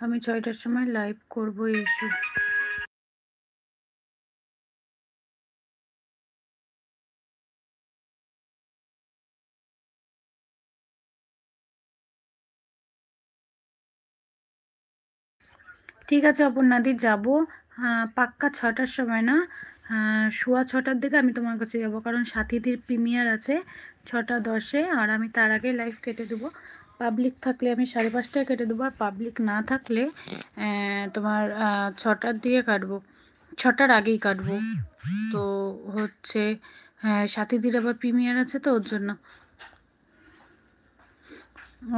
আমি 6টার সময় লাইভ করব, এসো। ঠিক আছে অপর্ণাদি, যাবো। পাক্কা 6টার সময় না, 6:15 দিকে আমি তোমার কাছে যাব, কারণ সাথীদের প্রিমিয়ার আছে 6:10-এ, আর আমি তার আগে লাইভ কেটে দেবো। পাবলিক থাকলে আমি 5:30টায় কেটে দেবো, আর পাবলিক না থাকলে তোমার 6টার দিকে কাটবো, 6টার আগেই কাটবো। তো হচ্ছে সাথীদের আবার প্রিমিয়ার আছে, তো ওর জন্য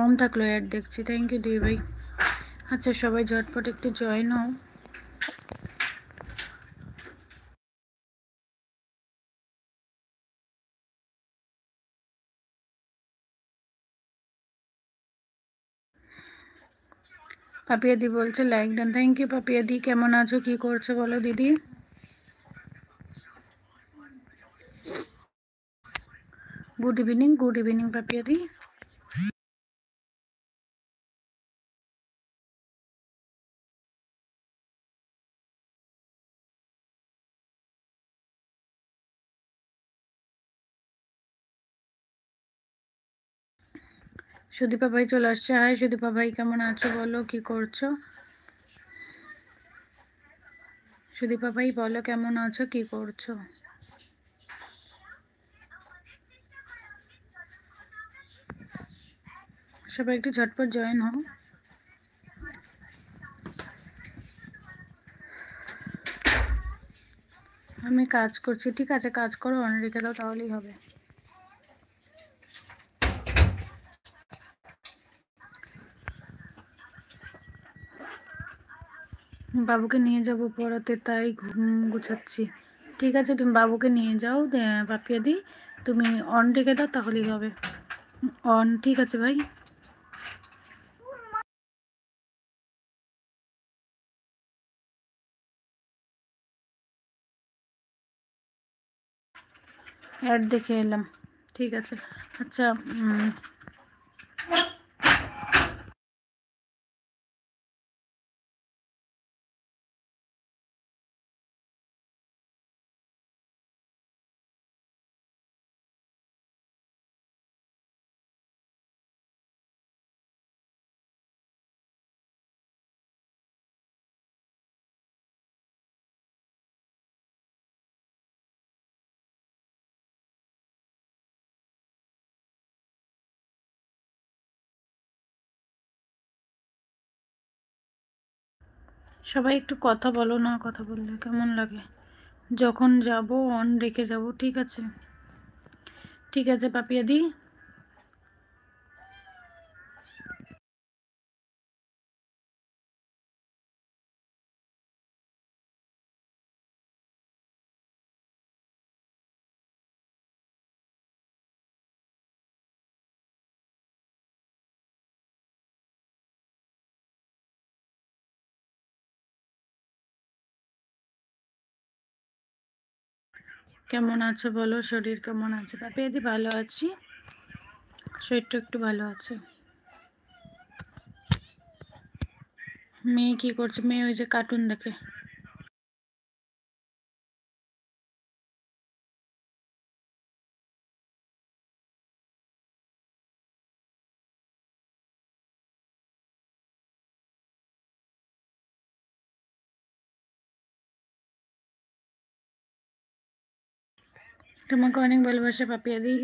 অন থাকলো অ্যাড দেখছি। থ্যাংক ইউ দিদি ভাই। আচ্ছা সবাই ঝটপট একটু জয়েন হও। পাপিয়াদি বলছে লাইক ডান, থ্যাংক ইউ পাপিয়াদি। কেমন আছো, কি করছো বলো দিদি? গুড ইভিনিং, গুড ইভিনিং পাপিয়াদি। সুদীপা ভাই চলে আসছে। হাই সুদীপা ভাই, কেমন আছো বলো, কি করছো? সুদীপা ভাই বলো কেমন আছো, কি করছো? সবাই একটু ঝটপট জয়েন হও। আমি কাজ করছি, ঠিক আছে কাজ করো, অন রেখে দাও, তাহলেই হবে। বাবুকে নিয়ে যাব পড়াতে, তাই ঘুম গুছাচ্ছি। ঠিক আছে তুমি বাবুকে নিয়ে যাও পাপিয়াদি, তুমি অন রেখে দাও, তাহলেই হবে। অন, ঠিক আছে ভাই। অ্যাড দেখে এলাম, ঠিক আছে। আচ্ছা সবাই একটু কথা বলো না, কথা বললে কেমন লাগে? যখন যাব অন রেখে যাব, ঠিক আছে? ঠিক আছে পাপিয়াদি। কেমন আছো বলো, শরীর কেমন আছে? পাপিয়াদি ভালো আছি, শরীরটা একটু ভালো আছে। মেয়ে কি করছে? মেয়ে ওই যে কার্টুন দেখে। তোমাকে অনেক ভালোবাসা পাপিয়াদি।